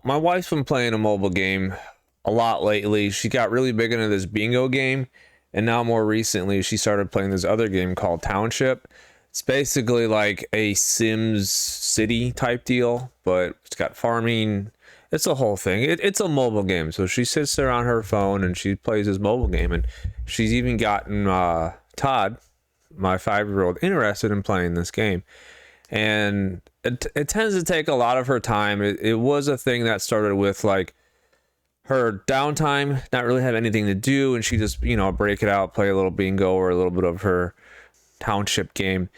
My wife's been playing a mobile game a lot lately. She got really big into this bingo game, and now more recently she started playing this other game called Township. It's basically like a Sims City type deal, but it's got farming. It's a whole thing. It's a mobile game, so she sits there on her phone and she plays this mobile game, and she's even gotten Todd, my 5-year-old, interested in playing this game. And it tends to take a lot of her time. It was a thing that started with like her downtime, not really have anything to do, and she just, break it out, play a little bingo or a little bit of her Township game.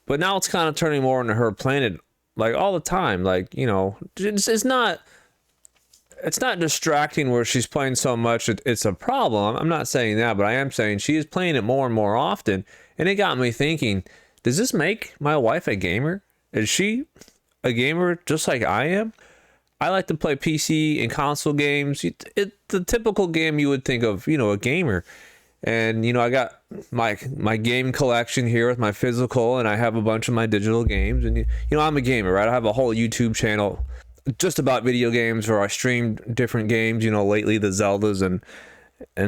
But now it's kind of turning more into her playing it like all the time. Like, it's not distracting where she's playing so much it's a problem. I'm not saying that, but I am saying she is playing it more and more often, and it got me thinking, does this make my wife a gamer? Is she a gamer just like I am? I like to play PC and console games. The typical game you would think of, a gamer. And, I got my game collection here with my physical, and I have a bunch of my digital games. And, I'm a gamer, right? I have a whole YouTube channel just about video games where I stream different games, lately the Zeldas and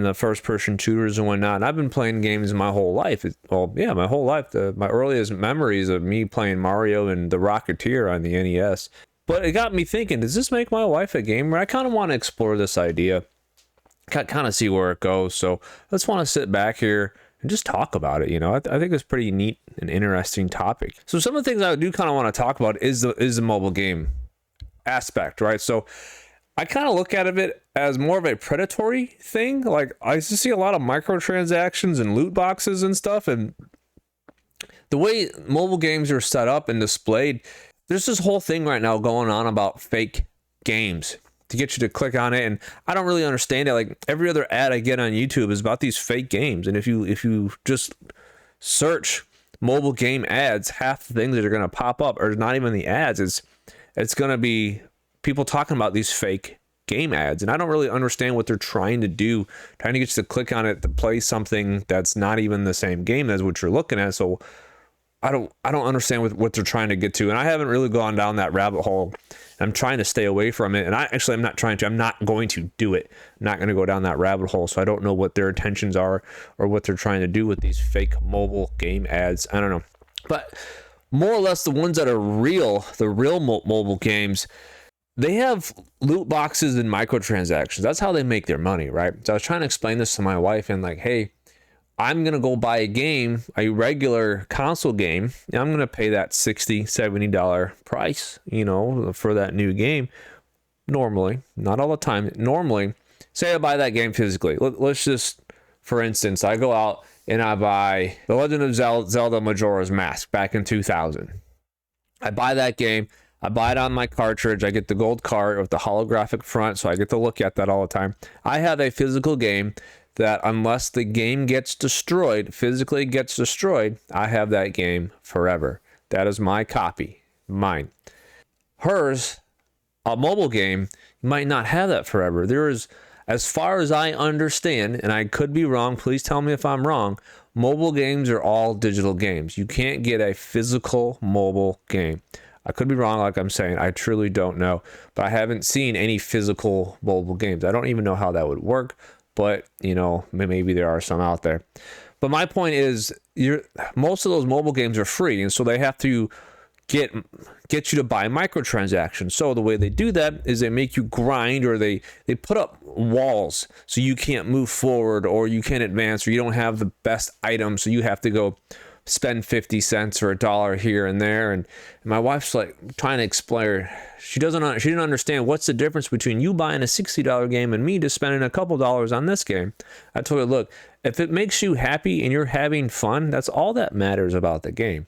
the first-person shooters and whatnot. And I've been playing games my whole life. My whole life. My earliest memories of me playing Mario and the Rocketeer on the NES. But it got me thinking, does this make my wife a gamer? I kind of want to explore this idea, kind of see where it goes. So let's want to sit back here and just talk about it. I think it's pretty neat and interesting topic. So some of the things I do kind of want to talk about is the mobile game aspect, right? So I kind of look at it as more of a predatory thing. Like, I used to see a lot of microtransactions and loot boxes and stuff, and the way mobile games are set up and displayed, there's this whole thing right now going on about fake games to get you to click on it, and I don't really understand it. Like, every other ad I get on YouTube is about these fake games, and if you just search mobile game ads, half the things that are going to pop up are not even the ads. It's going to be people talking about these fake game ads, and I don't really understand what they're trying to do, trying to get you to click on it to play something that's not even the same game as what you're looking at. So I don't understand what they're trying to get to, and I haven't really gone down that rabbit hole. I'm trying to stay away from it, and I'm not trying to. I'm not going to do it. I'm not going to go down that rabbit hole, so I don't know what their intentions are or what they're trying to do with these fake mobile game ads. I don't know, but more or less the ones that are real, the real mobile games, they have loot boxes and microtransactions. That's how they make their money, right? So I was trying to explain this to my wife, and like, hey, I'm going to go buy a game, a regular console game, and I'm going to pay that $60, $70 price, for that new game. Normally, not all the time. Normally, say I buy that game physically. Let's just, for instance, I go out and I buy The Legend of Zelda Majora's Mask back in 2000. I buy that game. I buy it on my cartridge. I get the gold card with the holographic front, so I get to look at that all the time. I have a physical game that unless the game gets destroyed, physically gets destroyed, I have that game forever. That is my copy, mine. Hers, a mobile game, might not have that forever. There is, as far as I understand, and I could be wrong, please tell me if I'm wrong, mobile games are all digital games. You can't get a physical mobile game. I could be wrong, like I'm saying. I truly don't know. But I haven't seen any physical mobile games. I don't even know how that would work. But, maybe there are some out there. But my point is, most of those mobile games are free, and so they have to get you to buy microtransactions. So the way they do that is they make you grind, or they put up walls so you can't move forward, or you can't advance, or you don't have the best items, so you have to go spend 50 cents or $1 here and there. And my wife's like trying to explain, she didn't understand what's the difference between you buying a $60 game and me just spending a couple dollars on this game. I told her, look, if it makes you happy and you're having fun, that's all that matters about the game.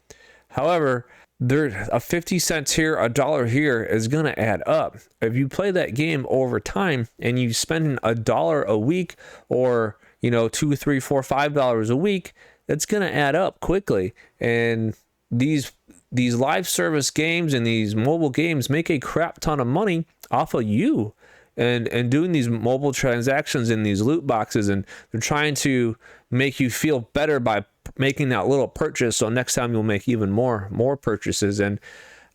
However, a 50 cents here, $1 here is going to add up. If you play that game over time and you spend $1 a week, or $2, $3, $4, $5 a week, that's going to add up quickly. And these live service games and these mobile games make a crap ton of money off of you and doing these mobile transactions in these loot boxes, and they're trying to make you feel better by making that little purchase, so next time you'll make even more purchases. And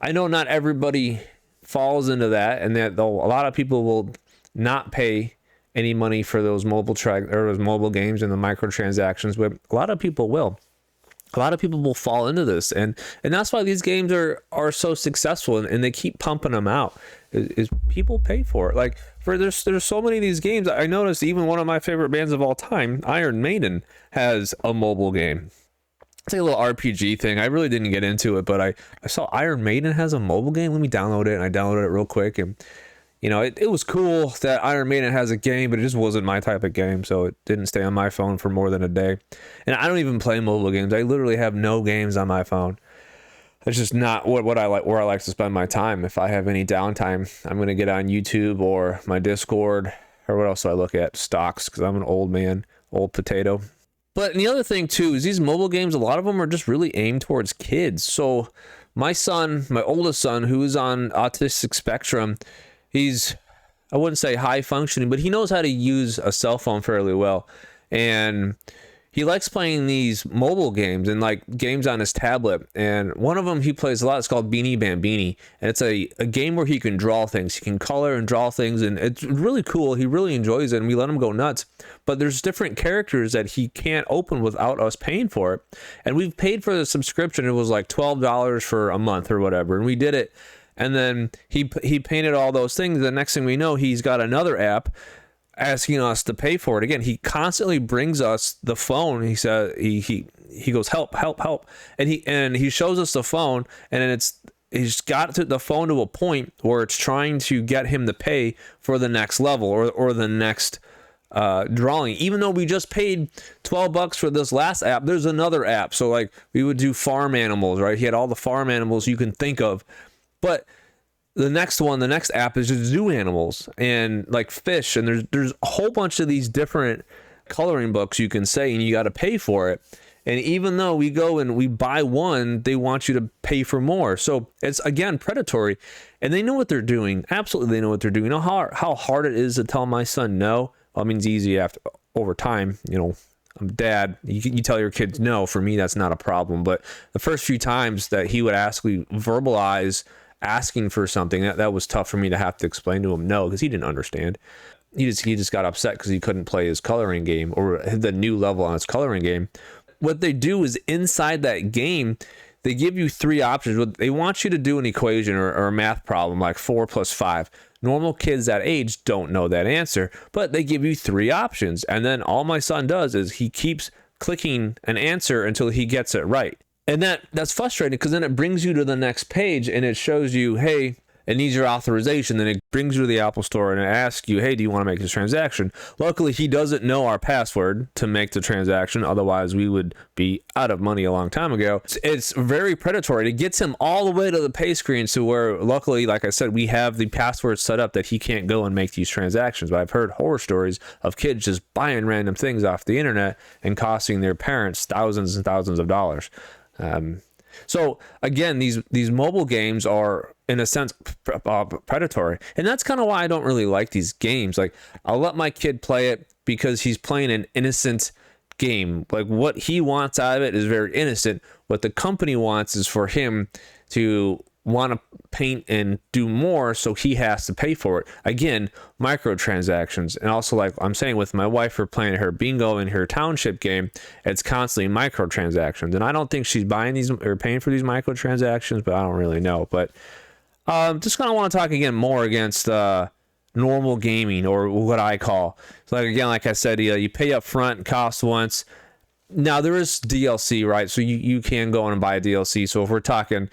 I know not everybody falls into that, and that though a lot of people will not pay any money for those mobile those mobile games and the microtransactions, but a lot of people will. A lot of people will fall into this, and that's why these games are so successful, and they keep pumping them out. Is people pay for it? Like there's so many of these games. I noticed even one of my favorite bands of all time, Iron Maiden, has a mobile game. It's like a little RPG thing. I really didn't get into it, but I saw Iron Maiden has a mobile game. Let me download it, and I downloaded it real quick, and you know, it was cool that Iron Maiden has a game, but it just wasn't my type of game, so it didn't stay on my phone for more than a day. And I don't even play mobile games. I literally have no games on my phone. It's just not what I like, where I like to spend my time. If I have any downtime, I'm going to get on YouTube or my Discord, or what else do I look at? Stocks, because I'm an old man, old potato. But the other thing, too, is these mobile games, a lot of them are just really aimed towards kids. So my son, my oldest son, who is on autistic spectrum, he's, I wouldn't say high functioning, but he knows how to use a cell phone fairly well. And he likes playing these mobile games and like games on his tablet. And one of them he plays a lot. It's called Beanie Bambini. And it's a game where he can draw things. He can color and draw things. And it's really cool. He really enjoys it. And we let him go nuts. But there's different characters that he can't open without us paying for it. And we've paid for the subscription. It was like $12 for a month or whatever. And we did it. And then he painted all those things. The next thing we know, he's got another app asking us to pay for it again. He constantly brings us the phone. He said he goes, help, and he shows us the phone, and then he's got the phone to a point where it's trying to get him to pay for the next level or the next drawing. Even though we just paid $12 for this last app, there's another app. So like we would do farm animals, right? He had all the farm animals you can think of. But the next app is just zoo animals and like fish. And there's a whole bunch of these different coloring books you can say, and you got to pay for it. And even though we go and we buy one, they want you to pay for more. So it's, again, predatory. And they know what they're doing. Absolutely, they know what they're doing. You know how hard it is to tell my son no? Well, I mean, it's easy over time. You know, I'm dad. You tell your kids no. For me, that's not a problem. But the first few times that he would actually verbalize asking for something, that was tough for me to have to explain to him no, because he didn't understand. He just got upset because he couldn't play his coloring game or the new level on his coloring game. What they do is inside that game, they give you three options. They want you to do an equation or a math problem like 4 + 5. Normal kids that age don't know that answer, but they give you three options. And then all my son does is he keeps clicking an answer until he gets it right. And that's frustrating because then it brings you to the next page and it shows you, hey, it needs your authorization. Then it brings you to the Apple Store and it asks you, hey, do you want to make this transaction? Luckily, he doesn't know our password to make the transaction. Otherwise, we would be out of money a long time ago. It's very predatory. It gets him all the way to the pay screen to where, luckily, like I said, we have the password set up that he can't go and make these transactions. But I've heard horror stories of kids just buying random things off the internet and costing their parents thousands and thousands of dollars. So again, these mobile games are in a sense predatory, and that's kind of why I don't really like these games. Like, I'll let my kid play it because he's playing an innocent game. Like, what he wants out of it is very innocent. What the company wants is for him to want to paint and do more, so he has to pay for it. Again, microtransactions. And also, like I'm saying, with my wife, for playing her bingo and her township game, it's constantly microtransactions. And I don't think she's buying these or paying for these microtransactions, but I don't really know. But just kind of want to talk again more against normal gaming, or what I call. So like I said, you pay up front, cost once. Now there is DLC, right? So you can go in and buy a DLC. So if we're talking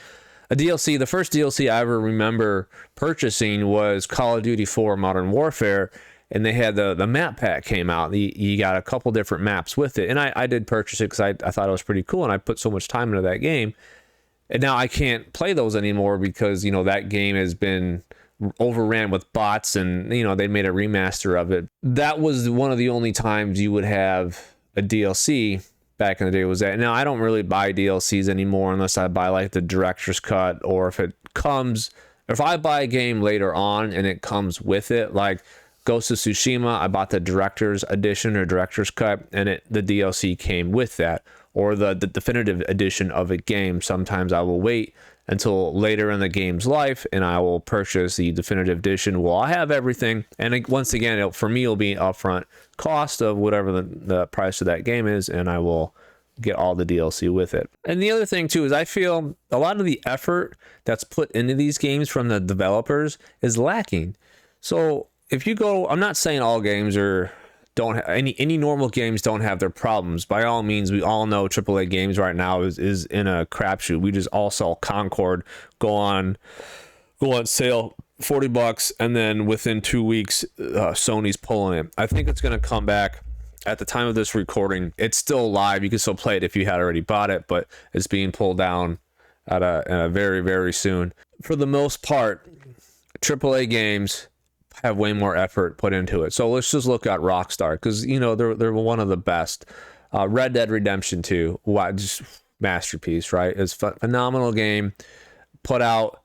a DLC, the first DLC I ever remember purchasing was Call of Duty 4 Modern Warfare, and they had the map pack came out. You got a couple different maps with it, and I did purchase it because I thought it was pretty cool, and I put so much time into that game. And now I can't play those anymore because, you know, that game has been overran with bots, and, you know, they made a remaster of it. That was one of the only times you would have a DLC back in the day. Was that. Now I don't really buy DLCs anymore unless I buy like the director's cut, or if I buy a game later on and it comes with it, like Ghost of Tsushima, I bought the director's edition or director's cut, and the DLC came with that, or the definitive edition of a game. Sometimes I will wait until later in the game's life, and I will purchase the definitive edition. Well, I have everything, and once again, for me, it'll be upfront cost of whatever the price of that game is, and I will get all the DLC with it. And the other thing too is I feel a lot of the effort that's put into these games from the developers is lacking. So if you go, I'm not saying all games are don't have any normal games don't have their problems. By all means, we all know AAA games right now is in a crapshoot. We just all saw Concord go on sale, $40, and then within 2 weeks, Sony's pulling it. I think it's going to come back. At the time of this recording, it's still live. You can still play it if you had already bought it, but it's being pulled down at a very, very soon. For the most part, AAA games have way more effort put into it. So let's just look at Rockstar, because you know they're one of the best. Red Dead Redemption 2, just masterpiece, right? It's a phenomenal game put out.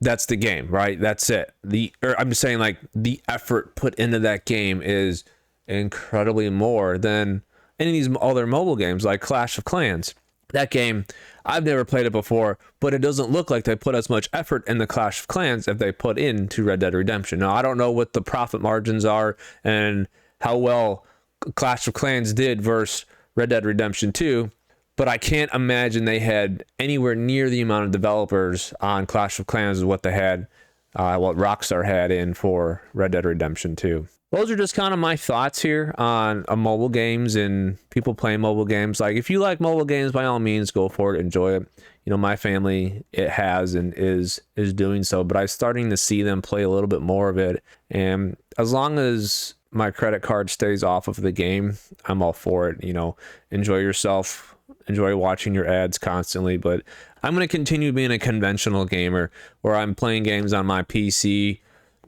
That's the game, right? That's it. I'm just saying, like, the effort put into that game is incredibly more than any of these other mobile games like Clash of Clans. That game, I've never played it before, but it doesn't look like they put as much effort in the Clash of Clans as they put into Red Dead Redemption. Now, I don't know what the profit margins are and how well Clash of Clans did versus Red Dead Redemption 2, but I can't imagine they had anywhere near the amount of developers on Clash of Clans as what they had, what Rockstar had in for Red Dead Redemption 2. Those are just kind of my thoughts here on mobile games and people playing mobile games. Like, if you like mobile games, by all means, go for it, enjoy it. You know, my family, it has and is doing so, but I'm starting to see them play a little bit more of it. And as long as my credit card stays off of the game, I'm all for it. You know, enjoy yourself, enjoy watching your ads constantly. But I'm going to continue being a conventional gamer where I'm playing games on my PC,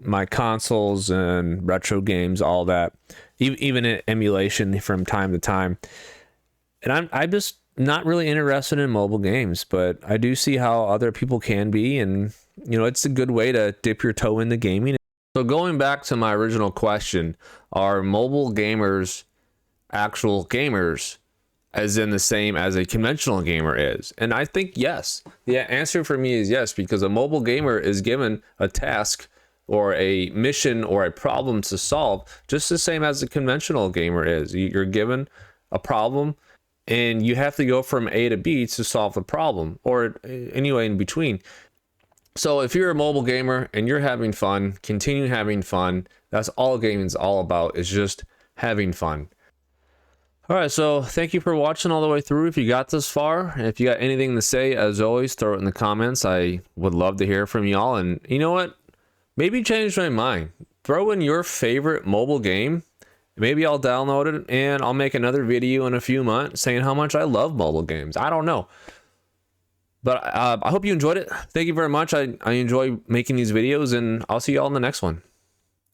my consoles, and retro games, all that, even in emulation from time to time. And I'm just not really interested in mobile games, but I do see how other people can be, and you know, it's a good way to dip your toe into gaming. So going back to my original question, are mobile gamers actual gamers, as in the same as a conventional gamer is? And I think yes. The answer for me is yes, because a mobile gamer is given a task or a mission or a problem to solve just the same as a conventional gamer is. You're given a problem and you have to go from A to B to solve the problem, or anyway in between. So if you're a mobile gamer and you're having fun, continue having fun. That's all gaming is all about, is just having fun. All right, so thank you for watching all the way through. If you got this far, and if you got anything to say, as always, throw it in the comments. I would love to hear from y'all. And you know what? Maybe change my mind. Throw in your favorite mobile game. Maybe I'll download it and I'll make another video in a few months saying how much I love mobile games. I don't know. But I hope you enjoyed it. Thank you very much. I enjoy making these videos, and I'll see y'all in the next one.